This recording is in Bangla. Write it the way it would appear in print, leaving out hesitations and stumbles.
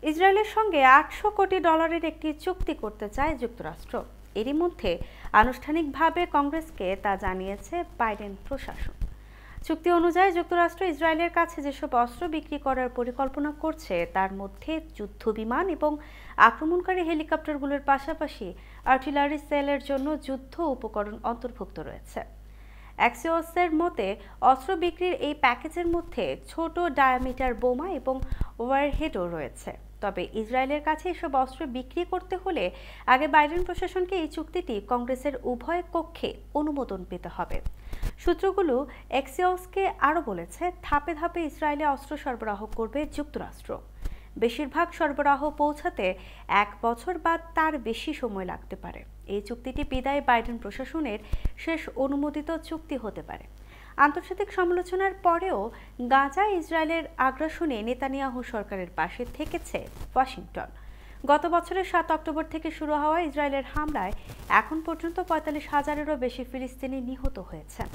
ইসরায়েলের সঙ্গে $800 কোটি একটি চুক্তি করতে চায় যুক্তরাষ্ট্র। এরই মধ্যে আনুষ্ঠানিকভাবে কংগ্রেসকে তা জানিয়েছে বাইডেন প্রশাসন। চুক্তি অনুযায়ী যুক্তরাষ্ট্র ইসরায়েলের কাছে যেসব অস্ত্র বিক্রি করার পরিকল্পনা করছে তার মধ্যে যুদ্ধবিমান এবং আক্রমণকারী হেলিকপ্টারগুলোর পাশাপাশি আর্টিলারি সেলের জন্য যুদ্ধ উপকরণ অন্তর্ভুক্ত রয়েছে। অ্যাক্সিওসের মতে অস্ত্র বিক্রির এই প্যাকেজের মধ্যে ছোট ডায়ামিটার বোমা এবং ওয়ারহেডও রয়েছে। তবে ইসরায়েলের কাছে এসব অস্ত্র বিক্রি করতে হলে আগে বাইডেন প্রশাসনকে এই চুক্তিটি কংগ্রেসের উভয় কক্ষে অনুমোদন পেতে হবে। সূত্রগুলো অ্যাক্সিওসকে আরও বলেছে, ধাপে ধাপে ইসরায়েলে অস্ত্র সরবরাহ করবে যুক্তরাষ্ট্র। বেশিরভাগ সরবরাহ পৌঁছাতে 1 বছর বা তার বেশি সময় লাগতে পারে। এই চুক্তিটি বিদায় বাইডেন প্রশাসনের শেষ অনুমোদিত চুক্তি হতে পারে। আন্তর্জাতিক সমালোচনার পরেও গাজায় ইসরায়েলের আগ্রাসনে নেতানিয়াহু সরকারের পাশে থেকেছে ওয়াশিংটন। গত বছরের 7 অক্টোবর থেকে শুরু হওয়া ইসরায়েলের হামলায় এখন পর্যন্ত 45,000-এরও বেশি ফিলিস্তিনি নিহত হয়েছেন।